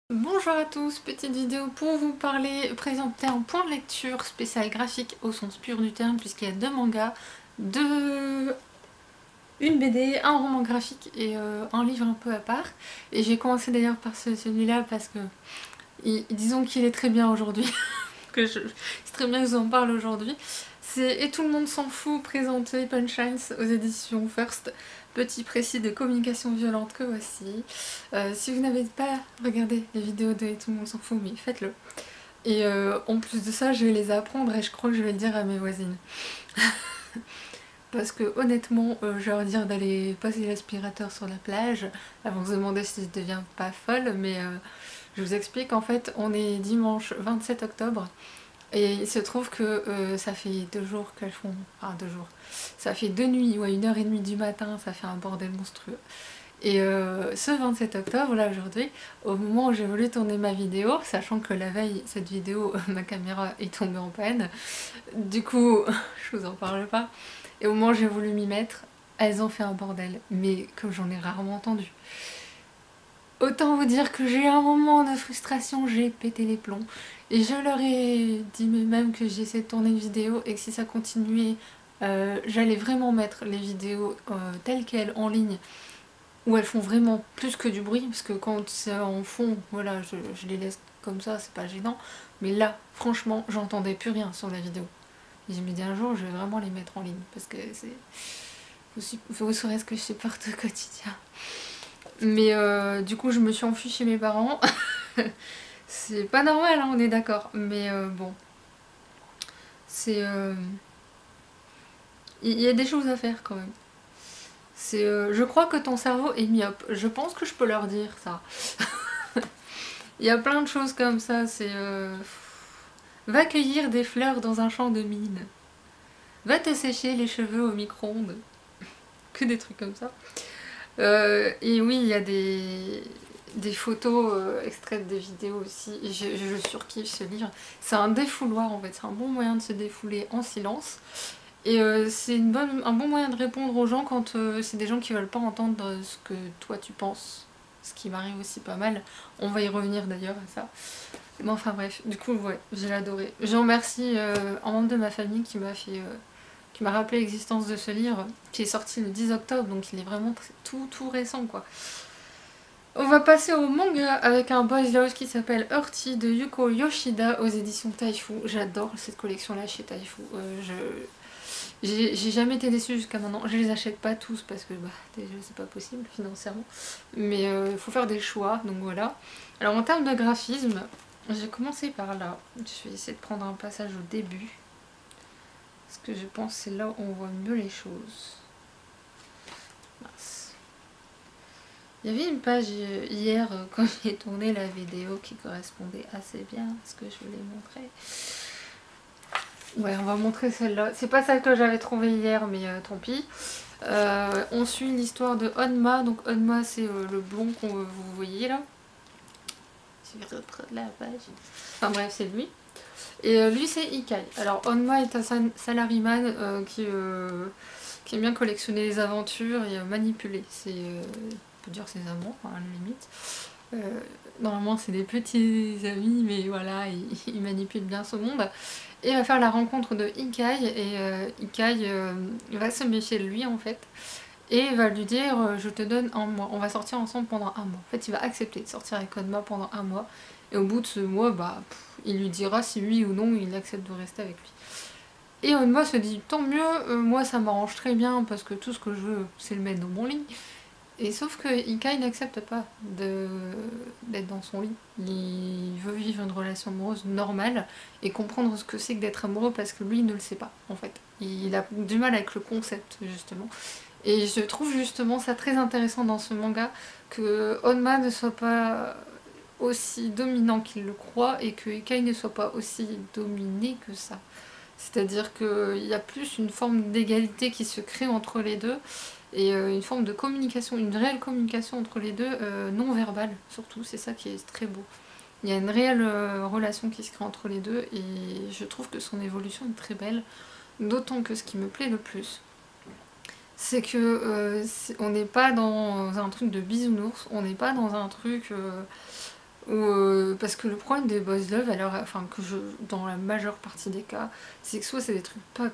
Bonjour à tous, petite vidéo pour vous présenter un point de lecture spécial graphique au sens pur du terme, puisqu'il y a deux mangas, une BD, un roman graphique et un livre un peu à part. Et j'ai commencé d'ailleurs par celui-là parce que disons qu'il est très bien aujourd'hui, c'est très bien que je vous en parle aujourd'hui. C'est Et tout le monde s'en fout, présenté Punchlines aux éditions First. Petit précis de communication violente que voici. Si vous n'avez pas regardé les vidéos de Et tout le monde s'en fout, mais faites-le. Et en plus de ça, je vais les apprendre et je crois que je vais le dire à mes voisines. Parce que honnêtement, je vais leur dire d'aller passer l'aspirateur sur la plage. Elles vont se demander si je deviens pas folle, mais je vous explique. En fait, on est dimanche 27 octobre. Et il se trouve que ça fait 2 jours qu'elles font... Enfin 2 jours. Ça fait 2 nuits, ouais, 1h30 du matin, ça fait un bordel monstrueux. Et ce 27 octobre, là aujourd'hui, au moment où j'ai voulu tourner ma vidéo, sachant que la veille, cette vidéo, ma caméra est tombée en panne, du coup, je vous en parle pas, et au moment où j'ai voulu m'y mettre, elles ont fait un bordel, mais comme j'en ai rarement entendu. Autant vous dire que j'ai eu un moment de frustration, j'ai pété les plombs. Et je leur ai dit même que j'essaie de tourner une vidéo et que si ça continuait, j'allais vraiment mettre les vidéos telles quelles en ligne, où elles font vraiment plus que du bruit, parce que quand c'est en fond, voilà, je les laisse comme ça, c'est pas gênant. Mais là, franchement, j'entendais plus rien sur la vidéo. Et je me dis un jour, je vais vraiment les mettre en ligne, parce que c'est... Vous saurez ce que je supporte au quotidien. Mais du coup, je me suis enfuie chez mes parents. C'est pas normal, hein, on est d'accord. Mais bon, c'est... Il y a des choses à faire quand même. Je crois que ton cerveau est myope. Je pense que je peux leur dire ça. Il y a plein de choses comme ça. Va cueillir des fleurs dans un champ de mine. Va te sécher les cheveux au micro-ondes. Que des trucs comme ça. Et oui, il y a des photos extraites des vidéos aussi. Et je surkiffe ce livre. C'est un défouloir en fait. C'est un bon moyen de se défouler en silence. Et c'est un bon moyen de répondre aux gens quand c'est des gens qui veulent pas entendre ce que toi tu penses. Ce qui m'arrive aussi pas mal. On va y revenir d'ailleurs à ça. Mais enfin bref, du coup ouais, j'ai adoré. Je remercie un membre de ma famille qui m'a rappelé l'existence de ce livre, qui est sorti le 10 octobre, donc il est vraiment tout récent quoi. On va passer au manga avec un boys love qui s'appelle Hearty de Yuko Yoshida aux éditions Taifu. J'adore cette collection là chez Taifu. J'ai jamais été déçue jusqu'à maintenant. Je les achète pas tous parce que bah, déjà c'est pas possible financièrement. Mais il faut faire des choix, donc voilà. Alors en termes de graphisme, j'ai commencé par là. Je vais essayer de prendre un passage au début. Parce que je pense que c'est là où on voit mieux les choses. Mince. Il y avait une page hier quand j'ai tourné la vidéo qui correspondait assez bien à ce que je voulais montrer. Ouais, on va montrer celle-là. C'est pas celle que j'avais trouvée hier, mais tant pis. On suit l'histoire de Onma. Donc Onma, c'est le blond que vous voyez là. Je vais reprendre la page. Enfin bref, c'est lui. Et lui, c'est Ikai. Alors Onma est un salaryman qui aime bien collectionner les aventures et manipuler on peut dire ses amants, à la limite. Normalement, c'est des petits amis, mais voilà, il manipule bien ce monde. Et va faire la rencontre de Ikai, et Ikai va se méfier de lui en fait, et va lui dire je te donne un mois, on va sortir ensemble pendant un mois. En fait, il va accepter de sortir avec Onma pendant un mois, et au bout de ce mois, bah, il lui dira si oui ou non il accepte de rester avec lui. Et Onma se dit tant mieux, moi ça m'arrange très bien parce que tout ce que je veux c'est le mettre dans mon lit. Et sauf que Ikai n'accepte pas d'être dans son lit. Il veut vivre une relation amoureuse normale et comprendre ce que c'est que d'être amoureux parce que lui il ne le sait pas en fait. Il a du mal avec le concept justement. Et je trouve justement ça très intéressant dans ce manga que Onma ne soit pas aussi dominant qu'il le croit et que Ikai ne soit pas aussi dominé que ça. C'est-à-dire qu'il y a plus une forme d'égalité qui se crée entre les deux et une forme de communication, une réelle communication entre les deux, non verbale surtout, c'est ça qui est très beau. Il y a une réelle relation qui se crée entre les deux et je trouve que son évolution est très belle, d'autant que ce qui me plaît le plus, c'est que on n'est pas dans un truc de bisounours, on n'est pas dans un truc Parce que le problème des boys love, alors, enfin, dans la majeure partie des cas, c'est que soit c'est des trucs pas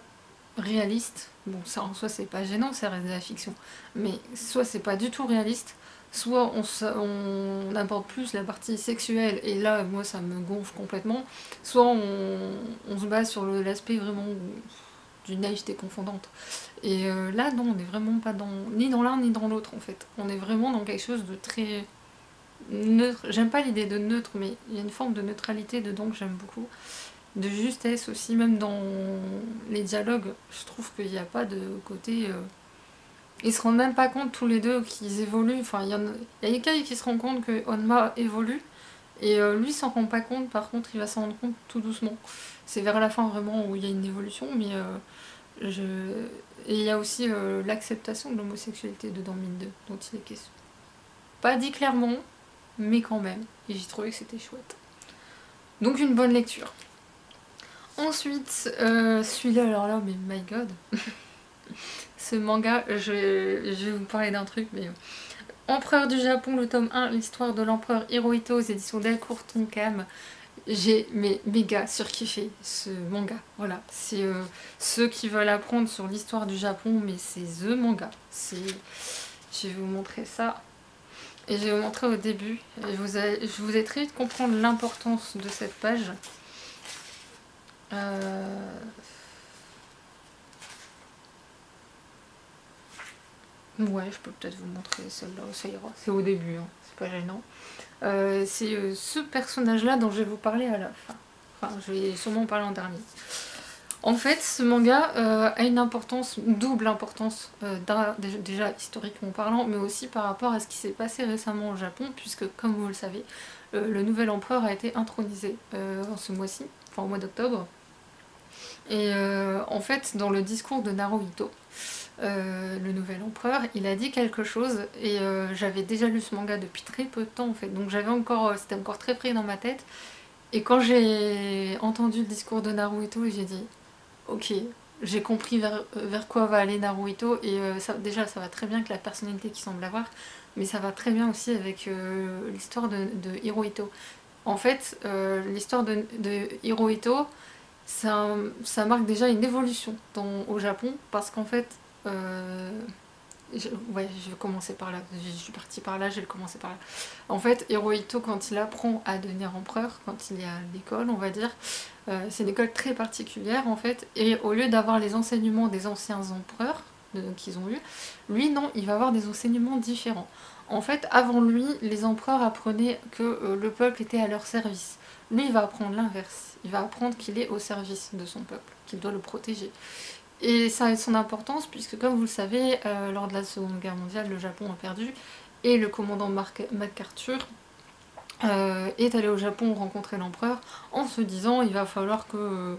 réalistes, bon ça en soi c'est pas gênant, ça reste de la fiction, mais soit c'est pas du tout réaliste, soit on aborde plus la partie sexuelle, et là moi ça me gonfle complètement, soit on se base sur l'aspect vraiment d'une naïveté confondante. Et là non, on est vraiment pas ni dans l'un ni dans l'autre en fait, on est vraiment dans quelque chose de très neutre. J'aime pas l'idée de neutre, mais il y a une forme de neutralité dedans que j'aime beaucoup. De justesse aussi, même dans les dialogues, je trouve qu'il n'y a pas de côté. Ils se rendent même pas compte tous les deux qu'ils évoluent. Enfin, il y a Ikai qui se rend compte que Onma évolue, et lui s'en rend pas compte, par contre il va s'en rendre compte tout doucement. C'est vers la fin vraiment où il y a une évolution, mais je... Et il y a aussi l'acceptation de l'homosexualité de dans Mine 2, dont il est question. Pas dit clairement, mais quand même. Et j'ai trouvé que c'était chouette. Donc une bonne lecture. Ensuite, celui-là, alors là, mais my god. Ce manga, je vais vous parler d'un truc, mais... Empereur du Japon, le tome 1, l'histoire de l'empereur Hirohito aux éditions Delcourt Tonkam. J'ai méga surkiffé ce manga. Voilà, c'est ceux qui veulent apprendre sur l'histoire du Japon, mais c'est the manga. Je vais vous montrer ça. Et je vais vous montrer au début. Je vous ai très vite comprendre l'importance de cette page. Ouais, je peux peut-être vous montrer celle-là, ça ira. C'est au début, hein. C'est pas gênant. C'est ce personnage-là dont je vais vous parler à la fin. Enfin, je vais sûrement en parler en dernier. En fait, ce manga a une importance, une double importance, déjà historiquement parlant, mais aussi par rapport à ce qui s'est passé récemment au Japon, puisque, comme vous le savez, le nouvel empereur a été intronisé en ce mois-ci, enfin au mois d'octobre. Et en fait, dans le discours de Naruhito, le nouvel empereur, il a dit quelque chose, et j'avais déjà lu ce manga depuis très peu de temps en fait, donc c'était encore très frais dans ma tête, et quand j'ai entendu le discours de Naruhito, j'ai dit ok, j'ai compris vers quoi va aller Naruhito, et déjà ça va très bien avec la personnalité qu'il semble avoir, mais ça va très bien aussi avec l'histoire de Hirohito. En fait, l'histoire de Hirohito, ça marque déjà une évolution au Japon, parce qu'en fait, ouais, je vais commencer par là, je suis partie par là, je vais commencer par là. En fait, Hirohito, quand il apprend à devenir empereur, quand il est à l'école, on va dire, c'est une école très particulière en fait, et au lieu d'avoir les enseignements des anciens empereurs qu'ils ont eu, lui non, il va avoir des enseignements différents. En fait, avant lui, les empereurs apprenaient que le peuple était à leur service. Lui, il va apprendre l'inverse. Il va apprendre qu'il est au service de son peuple, qu'il doit le protéger. Et ça a son importance puisque, comme vous le savez, lors de la Seconde Guerre mondiale, le Japon a perdu, et le commandant MacArthur est allé au Japon rencontrer l'empereur en se disant il va falloir que...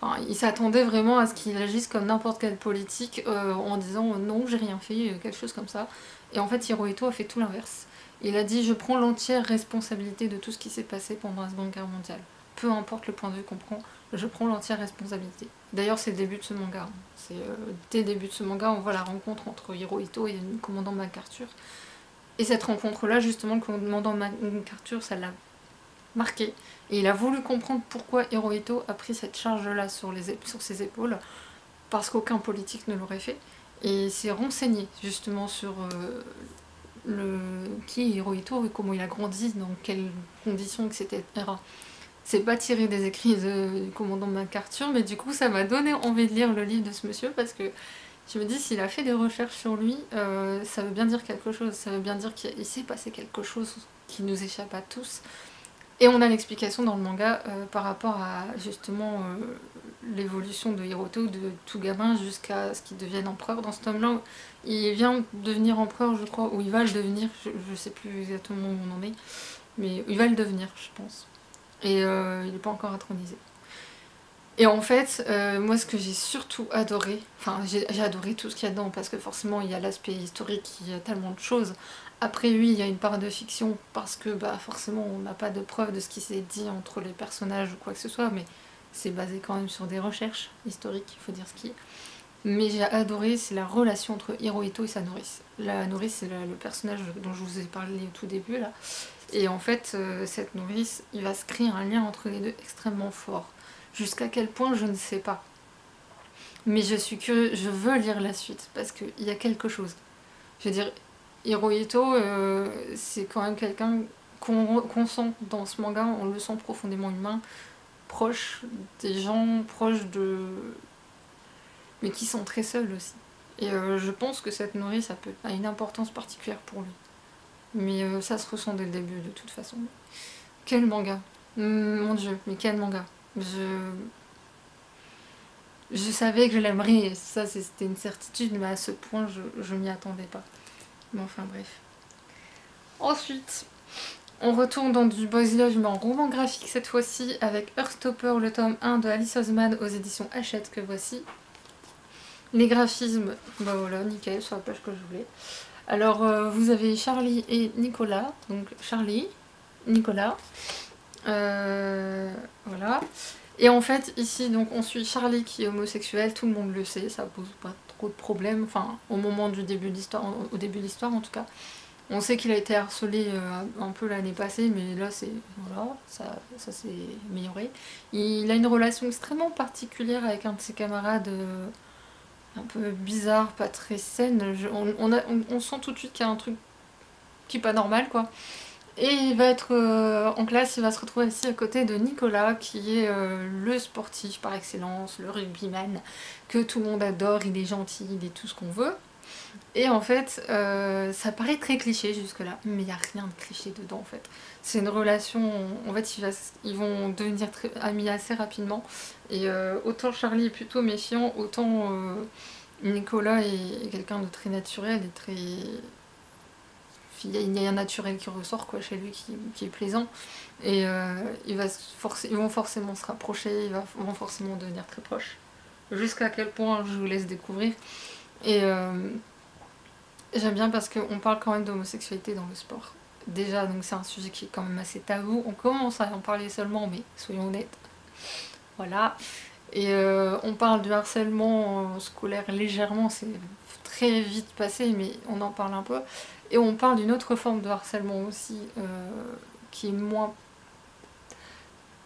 Enfin, il s'attendait vraiment à ce qu'il agisse comme n'importe quel politique en disant non, j'ai rien fait, quelque chose comme ça. Et en fait, Hirohito a fait tout l'inverse. Il a dit je prends l'entière responsabilité de tout ce qui s'est passé pendant la Seconde Guerre mondiale. Peu importe le point de vue qu'on prend, je prends l'entière responsabilité. D'ailleurs, c'est le début de ce manga. Dès le début de ce manga, on voit la rencontre entre Hirohito et le commandant MacArthur. Et cette rencontre-là, justement, le commandant MacArthur, ça l'a marqué. Et il a voulu comprendre pourquoi Hirohito a pris cette charge-là sur ses épaules, parce qu'aucun politique ne l'aurait fait. Et il s'est renseigné, justement, sur qui est Hirohito et comment il a grandi, dans quelles conditions, etc. C'est pas tiré des écrits du commandant MacArthur, mais du coup ça m'a donné envie de lire le livre de ce monsieur, parce que je me dis s'il a fait des recherches sur lui, ça veut bien dire quelque chose, ça veut bien dire qu'il s'est passé quelque chose qui nous échappe à tous. Et on a l'explication dans le manga par rapport à justement l'évolution de Hirohito, de tout gamin jusqu'à ce qu'il devienne empereur. Dans ce tome-là, il vient devenir empereur, je crois, ou il va le devenir, je sais plus exactement où on en est, mais il va le devenir, je pense. Et il n'est pas encore intronisé. Et en fait, moi ce que j'ai surtout adoré, enfin j'ai adoré tout ce qu'il y a dedans, parce que forcément il y a l'aspect historique, il y a tellement de choses. Après oui, il y a une part de fiction, parce que bah, forcément on n'a pas de preuve de ce qui s'est dit entre les personnages ou quoi que ce soit, mais c'est basé quand même sur des recherches historiques, il faut dire ce qui est. Mais j'ai adoré, c'est la relation entre Hirohito et sa nourrice. La nourrice, c'est le personnage dont je vous ai parlé au tout début là. Et en fait, cette nourrice, il va se créer un lien entre les deux extrêmement fort. Jusqu'à quel point, je ne sais pas. Mais je suis curieuse, je veux lire la suite, parce qu'il y a quelque chose. Je veux dire, Hirohito, c'est quand même quelqu'un qu'on sent dans ce manga, on le sent profondément humain, proche des gens, proche de... mais qui sont très seuls aussi. Et je pense que cette nourrice a une importance particulière pour lui. Mais ça se ressent dès le début de toute façon. Quel manga, mon dieu, mais quel manga. Je savais que je l'aimerais, ça c'était une certitude, mais à ce point je m'y attendais pas. Mais enfin bref. Ensuite, on retourne dans du Boys Love mais en roman graphique cette fois-ci avec Heartstopper, le tome 1 de Alice Oseman aux éditions Hachette que voici. Les graphismes, bah voilà, nickel, sur la page que je voulais. Alors vous avez Charlie et Nicolas, donc Charlie, Nicolas, voilà. Et en fait ici donc on suit Charlie qui est homosexuel, tout le monde le sait, ça pose pas trop de problèmes, enfin au moment du début de l'histoire, au début de l'histoire en tout cas. On sait qu'il a été harcelé un peu l'année passée, mais là c'est voilà, ça s'est amélioré. Il a une relation extrêmement particulière avec un de ses camarades, un peu bizarre, pas très saine. On sent tout de suite qu'il y a un truc qui est pas normal quoi. Et il va être en classe, il va se retrouver assis à côté de Nicolas, qui est le sportif par excellence, le rugbyman, que tout le monde adore, il est gentil, il est tout ce qu'on veut. Et en fait, ça paraît très cliché jusque-là, mais il n'y a rien de cliché dedans en fait. C'est une relation, en fait ils vont devenir amis assez rapidement. Et autant Charlie est plutôt méfiant, autant Nicolas est quelqu'un de très naturel et très... Il y a un naturel qui ressort quoi, chez lui qui est plaisant. Et ils vont forcément se rapprocher, vont forcément devenir très proches. Jusqu'à quel point, je vous laisse découvrir. Et j'aime bien parce qu'on parle quand même d'homosexualité dans le sport. Déjà, donc c'est un sujet qui est quand même assez tabou. On commence à en parler seulement, mais soyons honnêtes. Voilà. Et on parle du harcèlement scolaire légèrement, c'est très vite passé, mais on en parle un peu. Et on parle d'une autre forme de harcèlement aussi, qui est moins...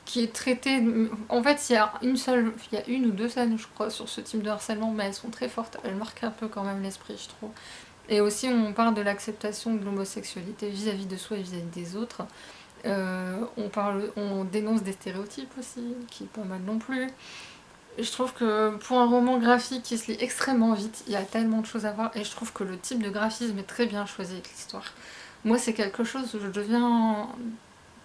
qui est traitée... En fait, il y a une ou deux scènes, je crois, sur ce type de harcèlement, mais elles sont très fortes. Elles marquent un peu quand même l'esprit, je trouve. Et aussi, on parle de l'acceptation de l'homosexualité vis-à-vis de soi et vis-à-vis des autres. On dénonce des stéréotypes aussi, qui est pas mal non plus. Je trouve que pour un roman graphique qui se lit extrêmement vite, il y a tellement de choses à voir et je trouve que le type de graphisme est très bien choisi avec l'histoire. Moi c'est quelque chose où je deviens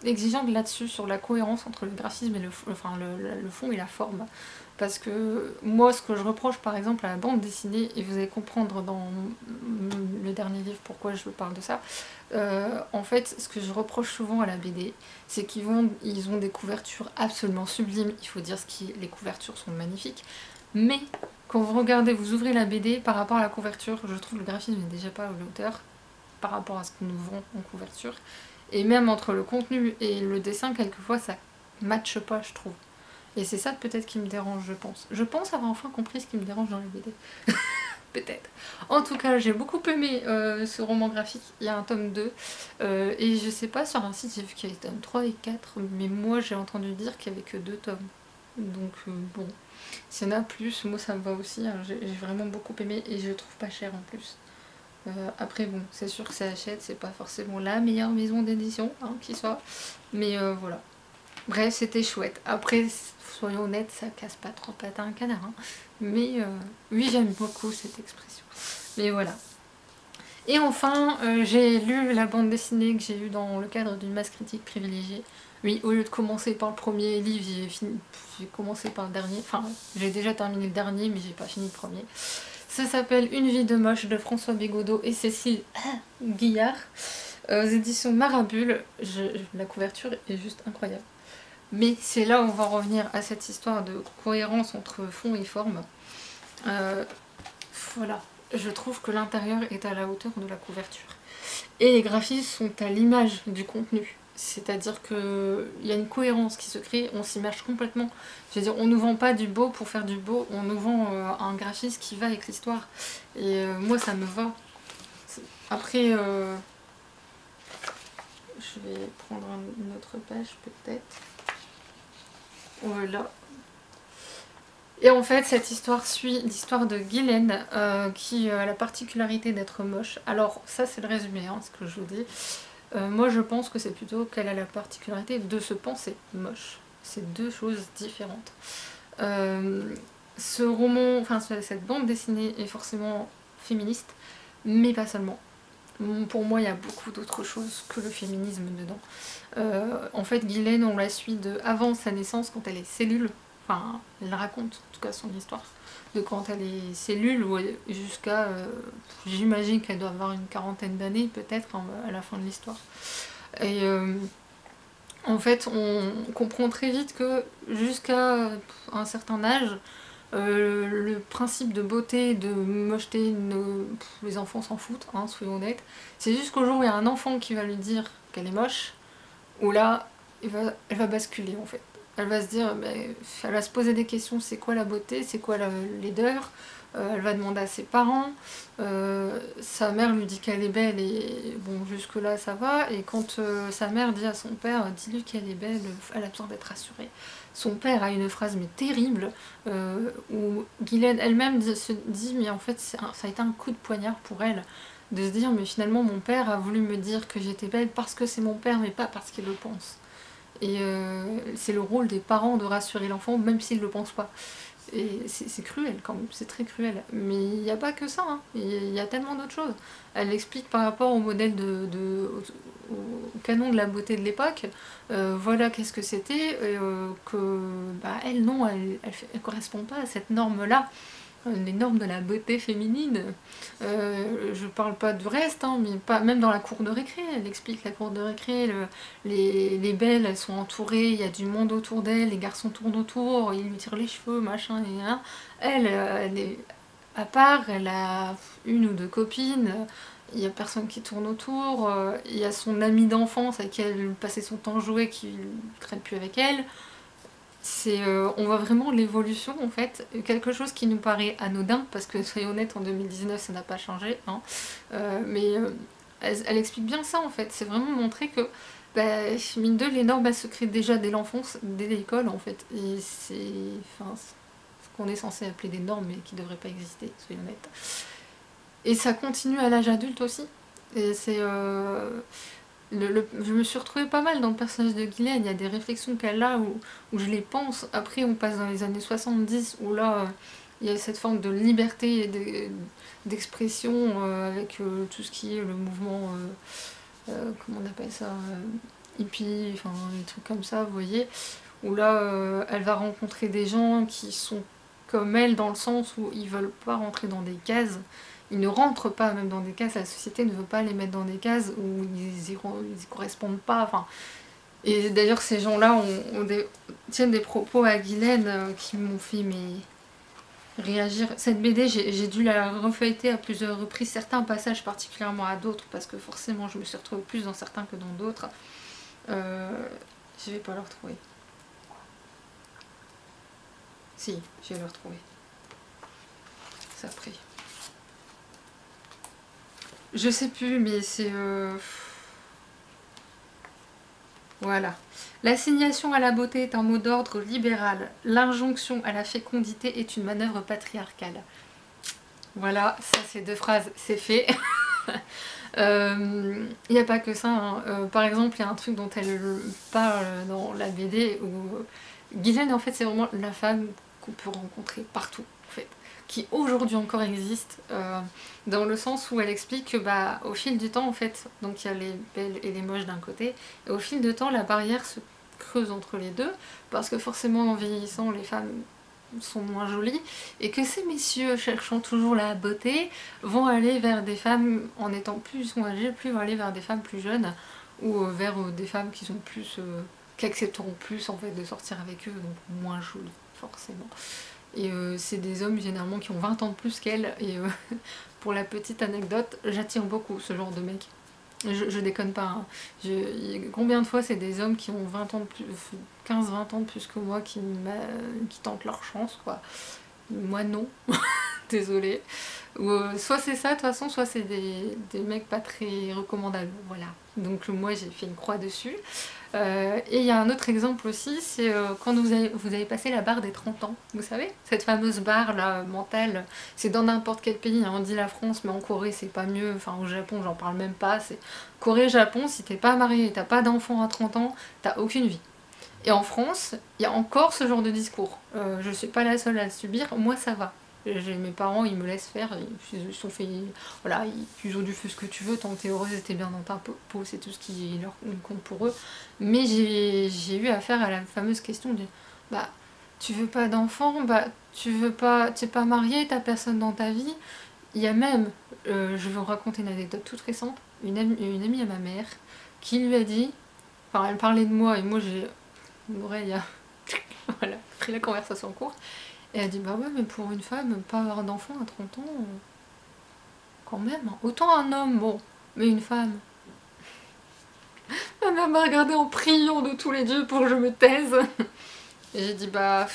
exigeante là-dessus, sur la cohérence entre le graphisme et le fond et la forme. Parce que moi ce que je reproche par exemple à la bande dessinée, et vous allez comprendre dans le dernier livre pourquoi je parle de ça, en fait ce que je reproche souvent à la BD, c'est qu'ils ont des couvertures absolument sublimes, il faut dire les couvertures sont magnifiques, mais quand vous regardez, vous ouvrez la BD par rapport à la couverture, je trouve le graphisme n'est déjà pas à la hauteur par rapport à ce que nous vend en couverture, et même entre le contenu et le dessin, quelquefois ça matche pas je trouve. Et c'est ça peut-être qui me dérange, je pense. Je pense avoir enfin compris ce qui me dérange dans les BD. Peut-être. En tout cas, j'ai beaucoup aimé ce roman graphique. Il y a un tome 2. Et je sais pas, sur un site, j'ai vu qu'il y avait tome 3 et 4. Mais moi, j'ai entendu dire qu'il n'y avait que 2 tomes. Donc, bon. S'il y en a plus, moi, ça me va aussi. Hein. J'ai vraiment beaucoup aimé et je le trouve pas cher en plus. Après, bon, c'est sûr que c'est Hachette. C'est pas forcément la meilleure maison d'édition hein, qui soit. Mais voilà. Bref, c'était chouette. Après, soyons honnêtes, ça casse pas trop patin un canard. Hein. Mais oui, j'aime beaucoup cette expression. Mais voilà. Et enfin, j'ai lu la bande dessinée que j'ai eue dans le cadre d'une masse critique privilégiée. Oui, au lieu de commencer par le premier livre, j'ai commencé par le dernier. Enfin, j'ai déjà terminé le dernier, mais j'ai pas fini le premier. Ça s'appelle Une vie de moche de François Bégodeau et Cécile Guillard. Aux éditions Marabule. La couverture est juste incroyable. Mais c'est là où on va revenir à cette histoire de cohérence entre fond et forme. Voilà, je trouve que l'intérieur est à la hauteur de la couverture. Et les graphismes sont à l'image du contenu. C'est-à-dire qu'il y a une cohérence qui se crée, on s'immerge complètement. Je veux dire, on ne nous vend pas du beau pour faire du beau, on nous vend un graphisme qui va avec l'histoire. Et moi, ça me va. Après... je vais prendre une autre page peut-être. Voilà. Et en fait, cette histoire suit l'histoire de Ghislaine, qui a la particularité d'être moche. Alors, ça c'est le résumé, hein, ce que je vous dis. Moi je pense que c'est plutôt qu'elle a la particularité de se penser moche. C'est deux choses différentes. Ce roman, enfin cette bande dessinée est forcément féministe, mais pas seulement. Pour moi, il y a beaucoup d'autres choses que le féminisme dedans. En fait, Ghislaine, on la suit de avant sa naissance, quand elle est cellule. Enfin, elle raconte en tout cas son histoire. De quand elle est cellule jusqu'à... j'imagine qu'elle doit avoir une quarantaine d'années, peut-être, à la fin de l'histoire. Et en fait, on comprend très vite que jusqu'à un certain âge, le principe de beauté, de mocheté, les enfants s'en foutent, hein, soyons honnêtes. C'est juste qu'au jour où il y a un enfant qui va lui dire qu'elle est moche, où là, elle va basculer en fait. Elle va se dire, elle va se poser des questions, c'est quoi la beauté, c'est quoi la laideur, elle va demander à ses parents, sa mère lui dit qu'elle est belle et bon jusque là ça va, et quand sa mère dit à son père, dis-lui qu'elle est belle, elle a besoin d'être rassurée. Son père a une phrase mais terrible, où Ghislaine elle-même se dit, mais en fait ça a été un coup de poignard pour elle, de se dire mais finalement mon père a voulu me dire que j'étais belle parce que c'est mon père mais pas parce qu'il le pense. Et c'est le rôle des parents de rassurer l'enfant même s'il ne le pense pas. Et c'est cruel quand même, c'est très cruel. Mais il n'y a pas que ça, hein. Il y a tellement d'autres choses. Elle explique par rapport au modèle au canon de la beauté de l'époque, voilà qu'est-ce que c'était, que elle non, elle correspond pas à cette norme-là. Les normes de la beauté féminine. Je parle pas du reste, hein, mais pas, même dans la cour de récré, elle explique la cour de récré, les belles, elles sont entourées, il y a du monde autour d'elles, les garçons tournent autour, ils lui tirent les cheveux, machin, et hein. Elle est à part, elle a une ou deux copines, il y a personne qui tourne autour, il y a son amie d'enfance avec qui elle passait son temps jouer qui ne traîne plus avec elle. On voit vraiment l'évolution en fait, quelque chose qui nous paraît anodin, parce que soyons honnêtes, en 2019 ça n'a pas changé, hein. Elle explique bien ça en fait, c'est vraiment montrer que, mine de, les normes elles se créent déjà dès l'enfance, dès l'école en fait, et c'est ce qu'on est censé appeler des normes mais qui ne devraient pas exister, soyons honnêtes. Et ça continue à l'âge adulte aussi, et c'est... je me suis retrouvée pas mal dans le personnage de Ghislaine, il y a des réflexions qu'elle a où je les pense. Après on passe dans les années 70 où là il y a cette forme de liberté et d'expression avec tout ce qui est le mouvement, comment on appelle ça, hippie, enfin des trucs comme ça, vous voyez. Où là elle va rencontrer des gens qui sont comme elle dans le sens où ils veulent pas rentrer dans des cases. Ils ne rentrent pas même dans des cases, la société ne veut pas les mettre dans des cases où ils y correspondent pas. Enfin, et d'ailleurs ces gens-là tiennent des propos à Ghislaine qui m'ont fait réagir. Cette BD, j'ai dû la refeuilleter à plusieurs reprises, certains passages particulièrement à d'autres, parce que forcément je me suis retrouvée plus dans certains que dans d'autres. Je vais pas le retrouver. Si, je vais le retrouver. Ça après. Je sais plus, mais c'est... Voilà. L'assignation à la beauté est un mot d'ordre libéral. L'injonction à la fécondité est une manœuvre patriarcale. Voilà, ça c'est deux phrases, c'est fait. Il n'y a pas que ça, hein. Par exemple, il y a un truc dont elle parle dans la BD où Ghislaine, en fait, c'est vraiment la femme qu'on peut rencontrer partout, en fait, qui aujourd'hui encore existe, dans le sens où elle explique que au fil du temps, en fait, donc il y a les belles et les moches d'un côté, et au fil du temps, la barrière se creuse entre les deux, parce que forcément, en vieillissant, les femmes sont moins jolies, et que ces messieurs cherchant toujours la beauté vont aller vers des femmes, en étant plus âgées, vont aller vers des femmes plus jeunes, ou vers des femmes qui sont plus... qui accepteront plus en fait de sortir avec eux, donc moins jolies forcément. Et c'est des hommes généralement qui ont 20 ans de plus qu'elle, et pour la petite anecdote, j'attire beaucoup ce genre de mec. Je déconne pas, hein. Combien de fois c'est des hommes qui ont 20 ans de plus, 15-20 ans de plus que moi qui tentent leur chance, quoi. Moi non. désolée. Ou, soit c'est ça de toute façon, soit c'est des mecs pas très recommandables, voilà. Donc moi j'ai fait une croix dessus. Et il y a un autre exemple aussi, c'est quand vous avez passé la barre des 30 ans, vous savez, cette fameuse barre là mentale, c'est dans n'importe quel pays, hein, on dit la France, mais en Corée c'est pas mieux, enfin au Japon j'en parle même pas, c'est Corée, Japon, si t'es pas marié et t'as pas d'enfant à 30 ans, t'as aucune vie. Et en France, il y a encore ce genre de discours. Je suis pas la seule à le subir, moi ça va. Mes parents, ils me laissent faire, ils sont fait, voilà, ils ont dû faire ce que tu veux, tant que t'es heureuse et t'es bien dans ta peau, c'est tout ce qui leur compte pour eux. Mais j'ai eu affaire à la fameuse question de, bah, tu veux pas d'enfant, bah, t'es pas marié, t'as personne dans ta vie. Il y a même, je vais vous raconter une anecdote toute récente, une amie à ma mère, qui lui a dit, enfin elle parlait de moi et moi j'ai une oreille a voilà, pris la conversation en cours. Et elle dit bah ouais mais pour une femme, pas avoir d'enfant à 30 ans, quand même. Hein. Autant un homme, bon, mais une femme. Ma mère m'a regardé en priant de tous les dieux pour que je me taise. Et j'ai dit bah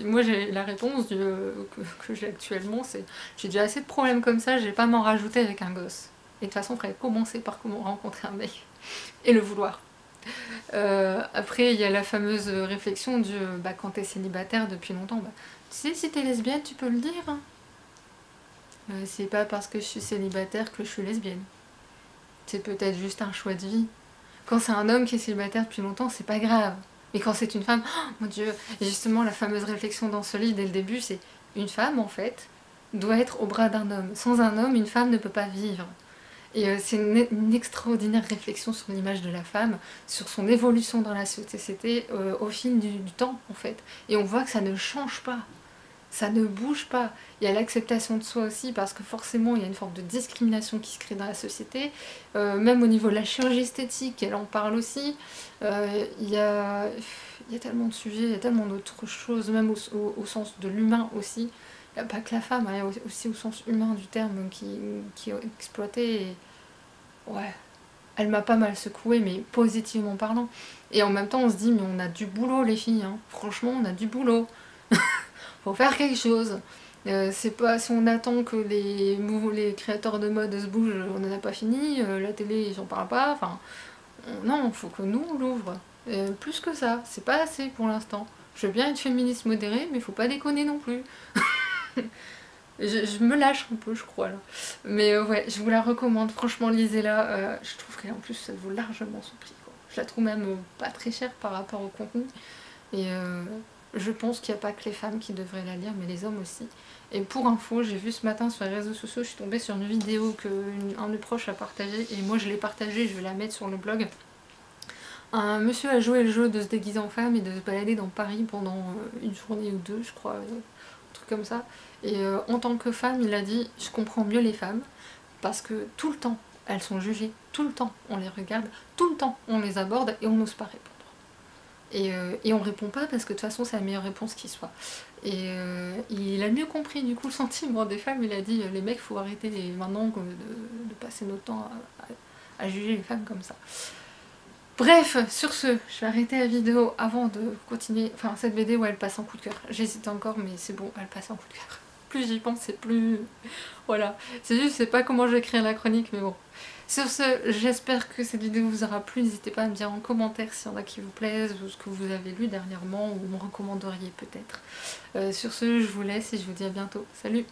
moi j'ai la réponse que j'ai actuellement, c'est j'ai déjà assez de problèmes comme ça, je vais pas m'en rajouter avec un gosse. Et de toute façon il faudrait commencer par comment rencontrer un mec et le vouloir. Après, il y a la fameuse réflexion du bah, quand t'es célibataire depuis longtemps, bah, tu sais, si t'es lesbienne, tu peux le dire. Hein. C'est pas parce que je suis célibataire que je suis lesbienne. C'est peut-être juste un choix de vie. Quand c'est un homme qui est célibataire depuis longtemps, c'est pas grave. Mais quand c'est une femme, oh mon dieu. Et justement, la fameuse réflexion dans ce livre dès le début, c'est une femme en fait doit être au bras d'un homme. Sans un homme, une femme ne peut pas vivre. Et c'est une extraordinaire réflexion sur l'image de la femme, sur son évolution dans la société au fil du temps en fait. Et on voit que ça ne change pas, ça ne bouge pas. Il y a l'acceptation de soi aussi parce que forcément il y a une forme de discrimination qui se crée dans la société. Même au niveau de la chirurgie esthétique, elle en parle aussi. Il y a tellement de sujets, il y a tellement d'autres choses, même au sens de l'humain aussi. Il n'y a pas que la femme, hein, aussi au sens humain du terme qui est exploité. Et ouais, elle m'a pas mal secouée, mais positivement parlant. Et en même temps, on se dit, mais on a du boulot, les filles. Hein. Franchement, on a du boulot. Faut faire quelque chose. C'est pas si on attend que les créateurs de mode se bougent, on n'en a pas fini. La télé, ils en parlent pas. Enfin, non, faut que nous on l'ouvre. Plus que ça, c'est pas assez pour l'instant. Je veux bien être féministe modérée, mais faut pas déconner non plus. Je me lâche un peu, je crois, là. Mais ouais, je vous la recommande. Franchement, lisez-la. Je trouve qu'en plus, ça vaut largement son prix. Quoi. Je la trouve même pas très chère par rapport au contenu. Et je pense qu'il n'y a pas que les femmes qui devraient la lire, mais les hommes aussi. Et pour info, j'ai vu ce matin sur les réseaux sociaux, je suis tombée sur une vidéo qu'un de mes proches a partagée. Et moi, je l'ai partagée, je vais la mettre sur le blog. Un monsieur a joué le jeu de se déguiser en femme et de se balader dans Paris pendant une journée ou deux, je crois, un truc comme ça. Et en tant que femme, il a dit « Je comprends mieux les femmes parce que tout le temps, elles sont jugées, tout le temps, on les regarde, tout le temps, on les aborde et on n'ose pas répondre. Et on répond pas parce que de toute façon, c'est la meilleure réponse qui soit. » Et il a mieux compris du coup le sentiment des femmes. Il a dit « Les mecs, faut arrêter maintenant de passer notre temps à juger les femmes comme ça. » Bref, sur ce, je vais arrêter la vidéo avant de continuer. Enfin, cette vidéo, elle passe en coup de cœur. J'hésite encore, mais c'est bon, elle passe en coup de cœur. Plus j'y pense, c'est plus... Voilà. C'est juste, je sais pas comment je vais écrire la chronique, mais bon. Sur ce, j'espère que cette vidéo vous aura plu. N'hésitez pas à me dire en commentaire s'il y en a qui vous plaisent, ou ce que vous avez lu dernièrement, ou me recommanderiez peut-être. Sur ce, je vous laisse et je vous dis à bientôt. Salut!